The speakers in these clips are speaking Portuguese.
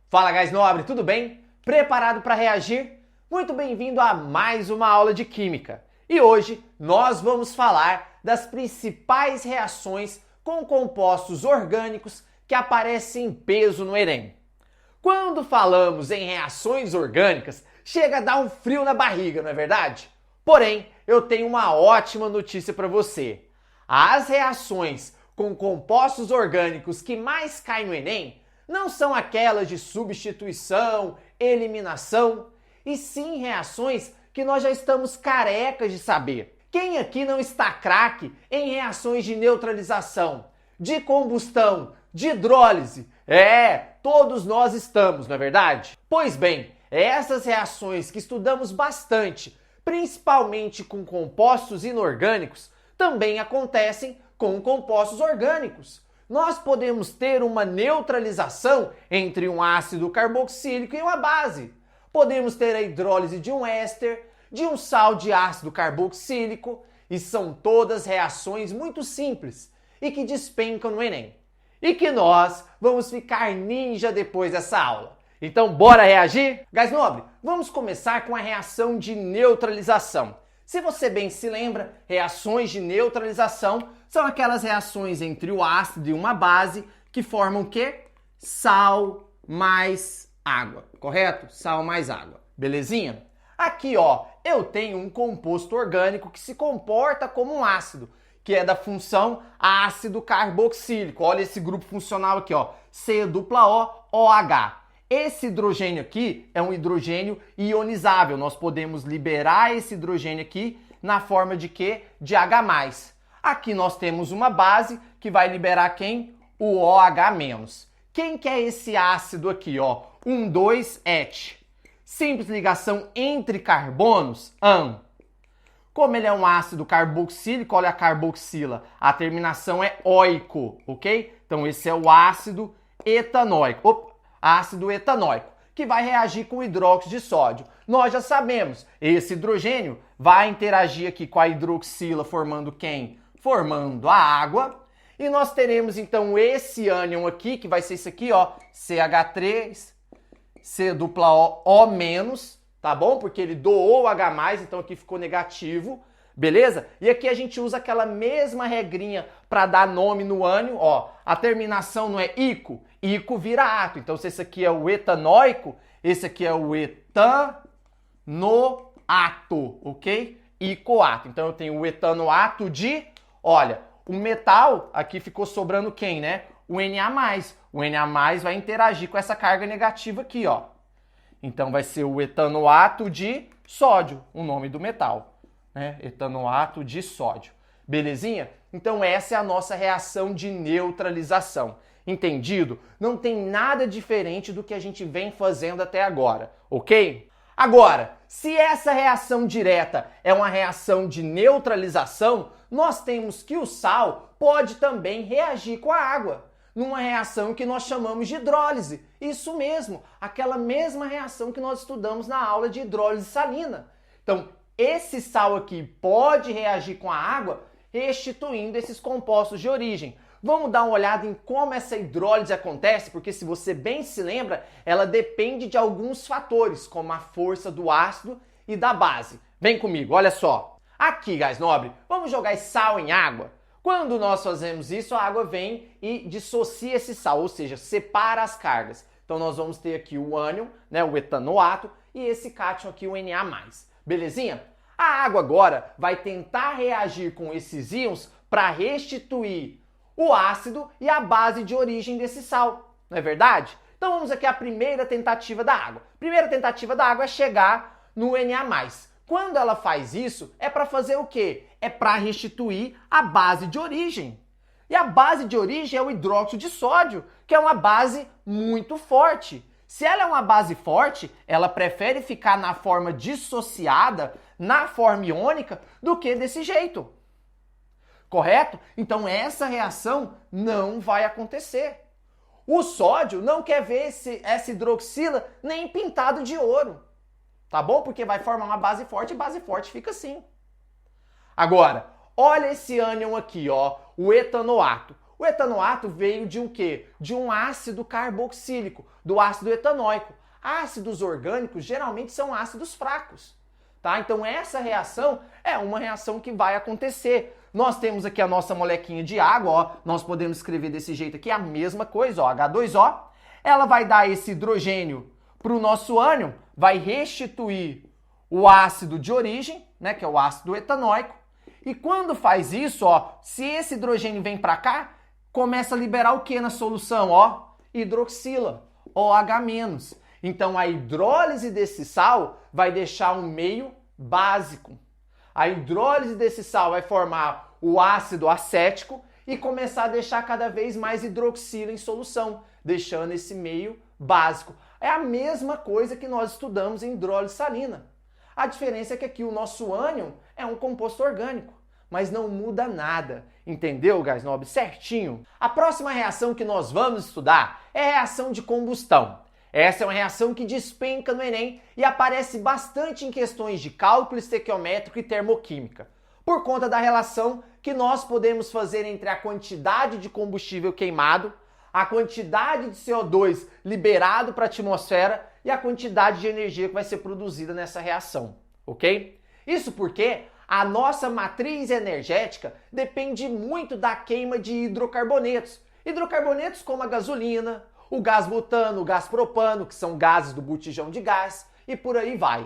Fala, gás nobre, tudo bem? Preparado para reagir? Muito bem-vindo a mais uma aula de Química. E hoje nós vamos falar das principais reações com compostos orgânicos que aparecem em peso no Enem. Quando falamos em reações orgânicas, chega a dar um frio na barriga, não é verdade? Porém, eu tenho uma ótima notícia para você. As reações com compostos orgânicos que mais caem no Enem não são aquelas de substituição, eliminação, e sim reações que nós já estamos carecas de saber. Quem aqui não está craque em reações de neutralização, de combustão, de hidrólise? Todos nós estamos, não é verdade? Pois bem, essas reações que estudamos bastante, principalmente com compostos inorgânicos, também acontecem com compostos orgânicos. Nós podemos ter uma neutralização entre um ácido carboxílico e uma base. Podemos ter a hidrólise de um éster, de um sal de ácido carboxílico, e são todas reações muito simples e que despencam no Enem. E que nós vamos ficar ninja depois dessa aula. Então, bora reagir? Gás nobre, vamos começar com a reação de neutralização. Se você bem se lembra, reações de neutralização são aquelas reações entre o ácido e uma base que formam o quê? Sal mais água, correto? Sal mais água, belezinha? Aqui, eu tenho um composto orgânico que se comporta como um ácido, que é da função ácido carboxílico. Olha esse grupo funcional aqui, COOH. Esse hidrogênio aqui é um hidrogênio ionizável. Nós podemos liberar esse hidrogênio aqui na forma de quê? De H+. Aqui nós temos uma base que vai liberar quem? O OH-. Quem que é esse ácido aqui, 1,2-Et? Simples ligação entre carbonos, â. Como ele é um ácido carboxílico, olha a carboxila, a terminação é oico, ok? Então esse é o ácido etanóico. Ácido etanóico, que vai reagir com o hidróxido de sódio. Nós já sabemos, esse hidrogênio vai interagir aqui com a hidroxila, formando quem? Formando a água. E nós teremos então esse ânion aqui, que vai ser isso aqui, CH3, COO-, tá bom? Porque ele doou o H+, então aqui ficou negativo, beleza? E aqui a gente usa aquela mesma regrinha para dar nome no ânion, a terminação não é ico, ico vira ato. Então se esse aqui é o etanóico, esse aqui é o etanoato, ok? Icoato. Então eu tenho o etanoato de, olha, o metal, aqui ficou sobrando quem, né? O Na+. O Na+ vai interagir com essa carga negativa aqui, Então vai ser o etanoato de sódio, o nome do metal, né? Etanoato de sódio. Belezinha? Então essa é a nossa reação de neutralização. Entendido? Não tem nada diferente do que a gente vem fazendo até agora, ok? Agora, se essa reação direta é uma reação de neutralização, nós temos que o sal pode também reagir com a água, numa reação que nós chamamos de hidrólise. Isso mesmo, aquela mesma reação que nós estudamos na aula de hidrólise salina. Então, esse sal aqui pode reagir com a água, restituindo esses compostos de origem. Vamos dar uma olhada em como essa hidrólise acontece, porque se você bem se lembra, ela depende de alguns fatores, como a força do ácido e da base. Vem comigo, olha só. Aqui, gás nobre, vamos jogar esse sal em água. Quando nós fazemos isso, a água vem e dissocia esse sal, ou seja, separa as cargas. Então nós vamos ter aqui o ânion, né, o etanoato, e esse cátion aqui, o Na+. Belezinha? A água agora vai tentar reagir com esses íons para restituir o ácido e a base de origem desse sal, não é verdade? Então vamos aqui à primeira tentativa da água. Primeira tentativa da água é chegar no Na+. Quando ela faz isso, é para fazer o quê? É para restituir a base de origem. E a base de origem é o hidróxido de sódio, que é uma base muito forte. Se ela é uma base forte, ela prefere ficar na forma dissociada, na forma iônica, do que desse jeito. Correto? Então essa reação não vai acontecer. O sódio não quer ver essa hidroxila nem pintado de ouro. Tá bom? Porque vai formar uma base forte e base forte fica assim. Agora, olha esse ânion aqui, o etanoato. O etanoato veio de um quê? De um ácido carboxílico, do ácido etanóico. Ácidos orgânicos geralmente são ácidos fracos, tá? Então essa reação é uma reação que vai acontecer. Nós temos aqui a nossa molequinha de água, ó, nós podemos escrever desse jeito aqui, a mesma coisa, ó, H2O. Ela vai dar esse hidrogênio para o nosso ânion, vai restituir o ácido de origem, né, que é o ácido etanóico. E quando faz isso, ó, se esse hidrogênio vem para cá, começa a liberar o que na solução? Ó, hidroxila, OH-. Então a hidrólise desse sal vai deixar um meio básico. A hidrólise desse sal vai formar o ácido acético e começar a deixar cada vez mais hidroxila em solução, deixando esse meio básico. É a mesma coisa que nós estudamos em hidrólise salina. A diferença é que aqui o nosso ânion é um composto orgânico, mas não muda nada. Entendeu, guys nobres? Certinho? A próxima reação que nós vamos estudar é a reação de combustão. Essa é uma reação que despenca no Enem e aparece bastante em questões de cálculo estequiométrico e termoquímica, por conta da relação que nós podemos fazer entre a quantidade de combustível queimado, a quantidade de CO2 liberado para a atmosfera e a quantidade de energia que vai ser produzida nessa reação, ok? Isso porque a nossa matriz energética depende muito da queima de hidrocarbonetos. Hidrocarbonetos como a gasolina, o gás butano, o gás propano, que são gases do botijão de gás, e por aí vai.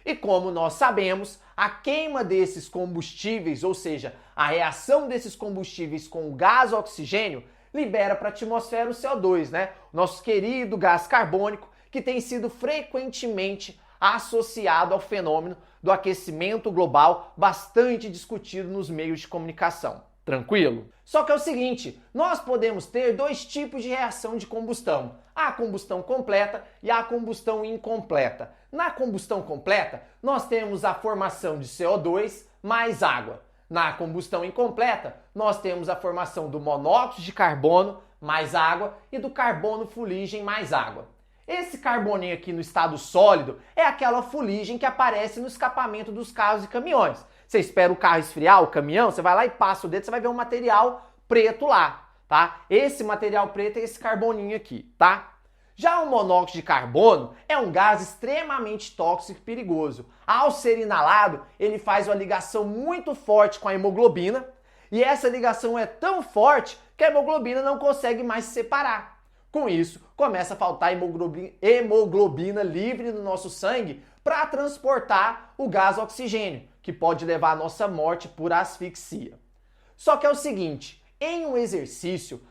E como nós sabemos, a queima desses combustíveis, ou seja, a reação desses combustíveis com o gás oxigênio, libera para a atmosfera o CO2, né? Nosso querido gás carbônico, que tem sido frequentemente associado ao fenômeno do aquecimento global, bastante discutido nos meios de comunicação. Tranquilo? Só que é o seguinte, nós podemos ter dois tipos de reação de combustão. A combustão completa e a combustão incompleta. Na combustão completa, nós temos a formação de CO2 mais água. Na combustão incompleta, nós temos a formação do monóxido de carbono mais água e do carbono fuligem mais água. Esse carboninho aqui no estado sólido é aquela fuligem que aparece no escapamento dos carros e caminhões. Você espera o carro esfriar, o caminhão, você vai lá e passa o dedo, você vai ver um material preto lá, tá? Esse material preto é esse carboninho aqui, tá? Já o monóxido de carbono é um gás extremamente tóxico e perigoso. Ao ser inalado, ele faz uma ligação muito forte com a hemoglobina e essa ligação é tão forte que a hemoglobina não consegue mais se separar. Com isso, começa a faltar hemoglobina livre no nosso sangue para transportar o gás oxigênio, que pode levar à nossa morte por asfixia. Só que é o seguinte, em um exercício,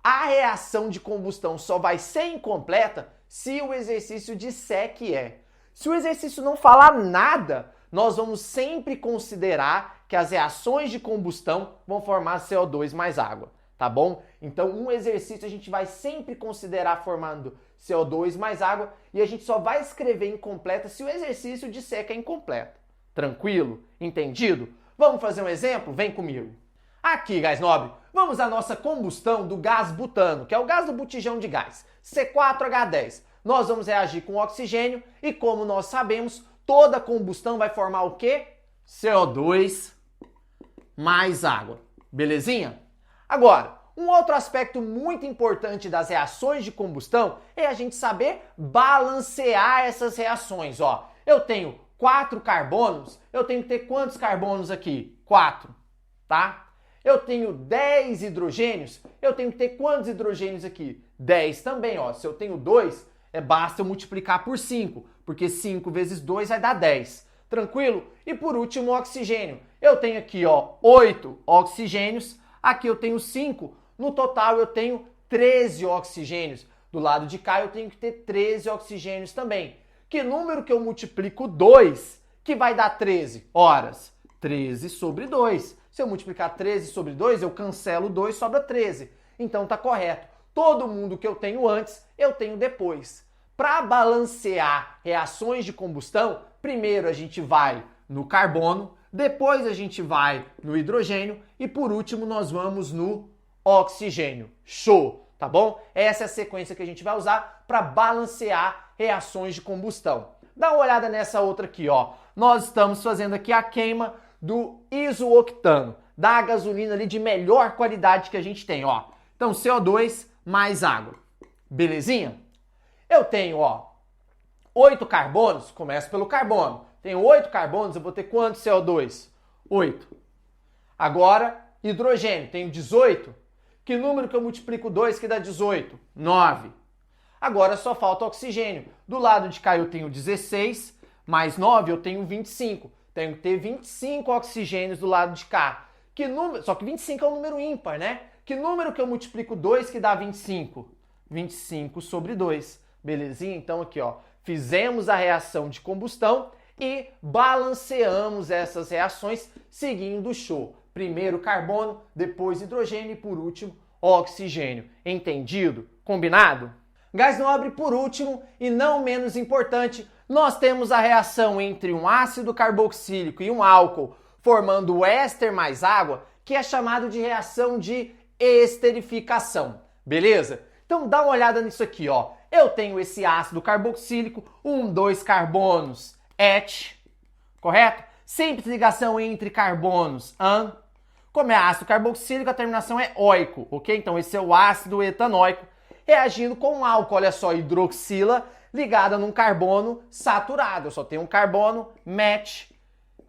a reação de combustão só vai ser incompleta se o exercício disser que é. Se o exercício não falar nada, nós vamos sempre considerar que as reações de combustão vão formar CO2 mais água, tá bom? Então, um exercício a gente vai sempre considerar formando CO2 mais água e a gente só vai escrever incompleta se o exercício disser que é incompleta. Tranquilo? Entendido? Vamos fazer um exemplo? Vem comigo. Aqui, gás nobre, vamos à nossa combustão do gás butano, que é o gás do botijão de gás, C4H10. Nós vamos reagir com oxigênio e, como nós sabemos, toda combustão vai formar o quê? CO2 mais água. Belezinha? Agora, um outro aspecto muito importante das reações de combustão é a gente saber balancear essas reações. Ó, eu tenho 4 carbonos, eu tenho que ter quantos carbonos aqui? 4, tá? Eu tenho 10 hidrogênios, eu tenho que ter quantos hidrogênios aqui? 10 também, ó. Se eu tenho 2, basta eu multiplicar por 5, porque 5 vezes 2 vai dar 10. Tranquilo? E por último, o oxigênio. Eu tenho aqui, ó, 8 oxigênios, aqui eu tenho 5, no total eu tenho 13 oxigênios. Do lado de cá eu tenho que ter 13 oxigênios também. Que número que eu multiplico 2 que vai dar 13? Horas, 13 sobre 2. Se eu multiplicar 13 sobre 2, eu cancelo 2, sobra 13. Então tá correto. Todo mundo que eu tenho antes, eu tenho depois. Para balancear reações de combustão, primeiro a gente vai no carbono, depois a gente vai no hidrogênio e por último nós vamos no oxigênio. Show, tá bom? Essa é a sequência que a gente vai usar para balancear reações de combustão. Dá uma olhada nessa outra aqui, ó. Nós estamos fazendo aqui a queima do isooctano, da gasolina ali de melhor qualidade que a gente tem, ó. Então, CO2 mais água. Belezinha? Eu tenho, ó, 8 carbonos, começo pelo carbono. Tenho 8 carbonos, eu vou ter quanto CO2? 8. Agora, hidrogênio, tenho 18. Que número que eu multiplico 2 que dá 18? 9. Agora só falta oxigênio. Do lado de cá eu tenho 16, mais 9 eu tenho 25. Tenho que ter 25 oxigênios do lado de cá. Que número? Só que 25 é um número ímpar, né? Que número que eu multiplico 2 que dá 25? 25 sobre 2. Belezinha? Então aqui, ó, fizemos a reação de combustão e balanceamos essas reações seguindo o show. Primeiro carbono, depois hidrogênio e por último oxigênio. Entendido? Combinado? Gás nobre, por último e não menos importante, nós temos a reação entre um ácido carboxílico e um álcool, formando o éster mais água, que é chamado de reação de esterificação. Beleza? Então dá uma olhada nisso aqui, ó. Eu tenho esse ácido carboxílico, 2 carbonos, et, correto? Simples ligação entre carbonos, an. Como é ácido carboxílico, a terminação é oico, ok? Então esse é o ácido etanóico reagindo com um álcool, olha só, hidroxila ligada num carbono saturado. Eu só tenho um carbono, met,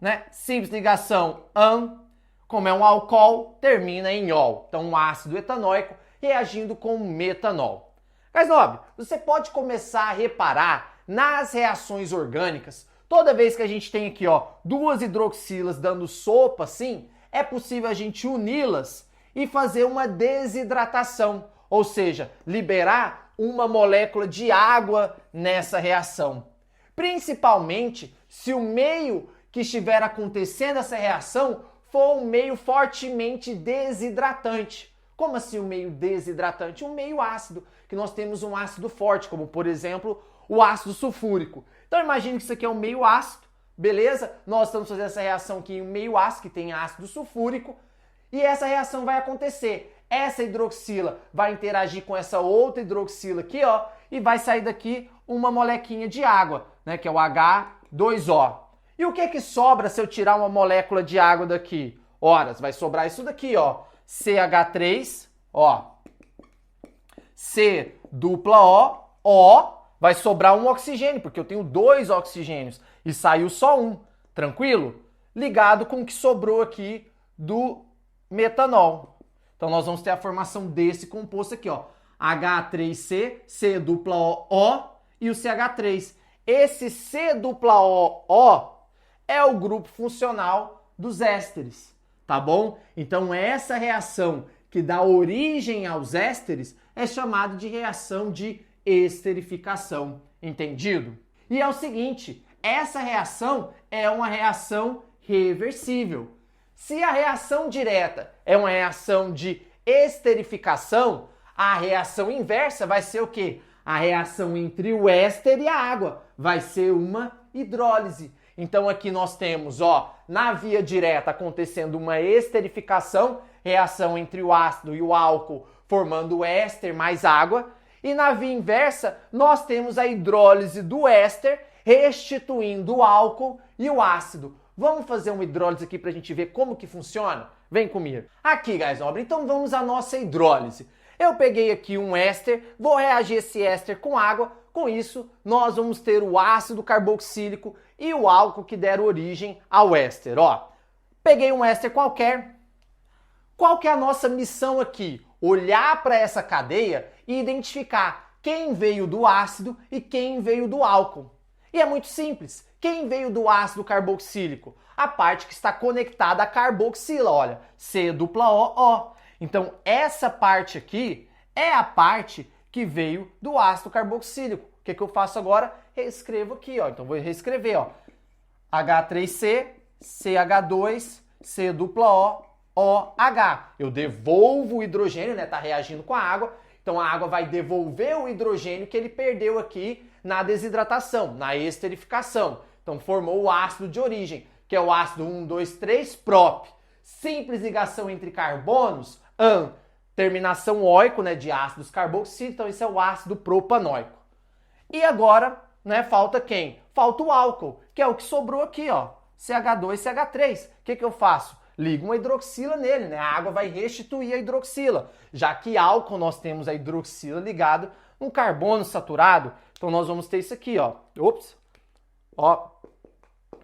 né? Simples ligação, an. Como é um álcool, termina em ol. Então um ácido etanóico reagindo com metanol. Gás nobre, você pode começar a reparar nas reações orgânicas, toda vez que a gente tem aqui, ó, 2 hidroxilas dando sopa assim, é possível a gente uni-las e fazer uma desidratação, ou seja, liberar uma molécula de água nessa reação. Principalmente se o meio que estiver acontecendo essa reação for um meio fortemente desidratante. Como assim um meio desidratante? Um meio ácido, que nós temos um ácido forte, como por exemplo o ácido sulfúrico. Então imagine que isso aqui é um meio ácido, beleza? Nós estamos fazendo essa reação aqui em um meio ácido, que tem ácido sulfúrico, e essa reação vai acontecer. Essa hidroxila vai interagir com essa outra hidroxila aqui, ó, e vai sair daqui uma molequinha de água, né, que é o H2O. E o que sobra se eu tirar uma molécula de água daqui? Ora, vai sobrar isso daqui, ó, CH3, ó, C dupla O, vai sobrar um oxigênio, porque eu tenho 2 oxigênios e saiu só um, tranquilo? Ligado com o que sobrou aqui do metanol. Então nós vamos ter a formação desse composto aqui, ó, H3C, C dupla O e o CH3. Esse C dupla O é o grupo funcional dos ésteres, tá bom? Então essa reação que dá origem aos ésteres é chamada de reação de esterificação, entendido? E é o seguinte, essa reação é uma reação reversível. Se a reação direta é uma reação de esterificação, a reação inversa vai ser o quê? A reação entre o éster e a água vai ser uma hidrólise. Então aqui nós temos, ó, na via direta acontecendo uma esterificação, reação entre o ácido e o álcool formando o éster mais água, e na via inversa nós temos a hidrólise do éster restituindo o álcool e o ácido. Vamos fazer uma hidrólise aqui para a gente ver como que funciona? Vem comigo. Aqui, gás nobre, então vamos à nossa hidrólise. Eu peguei aqui um éster, vou reagir esse éster com água, com isso nós vamos ter o ácido carboxílico e o álcool que deram origem ao éster. Ó, peguei um éster qualquer. Qual que é a nossa missão aqui? Olhar para essa cadeia e identificar quem veio do ácido e quem veio do álcool. E é muito simples. Quem veio do ácido carboxílico? A parte que está conectada à carboxila, olha, C dupla O. Então, essa parte aqui é a parte que veio do ácido carboxílico. O que eu faço agora? Reescrevo aqui, ó. Então, vou reescrever, ó. H3C, CH2, C dupla O, OH. Eu devolvo o hidrogênio, né? Tá reagindo com a água. Então, a água vai devolver o hidrogênio que ele perdeu aqui na desidratação, na esterificação. Então, formou o ácido de origem, que é o ácido 1, 2, 3, prop. Simples ligação entre carbonos, an. Terminação oico, né, de ácidos carboxílicos, então esse é o ácido propanoico. E agora, né, falta quem? Falta o álcool, que é o que sobrou aqui, ó, CH2, CH3. O que eu faço? liga uma hidroxila nele, né? A água vai restituir a hidroxila, já que álcool nós temos a hidroxila ligado no carbono saturado. Então nós vamos ter isso aqui, ó. Ops. Ó,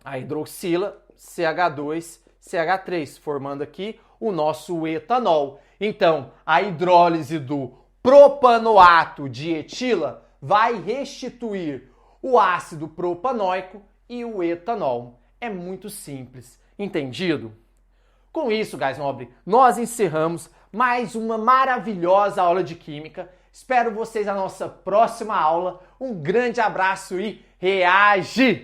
a hidroxila CH2CH3, formando aqui o nosso etanol. Então, a hidrólise do propanoato de etila vai restituir o ácido propanóico e o etanol. É muito simples, entendido? Com isso, guys nobre, nós encerramos mais uma maravilhosa aula de química. Espero vocês na nossa próxima aula. Um grande abraço e reage!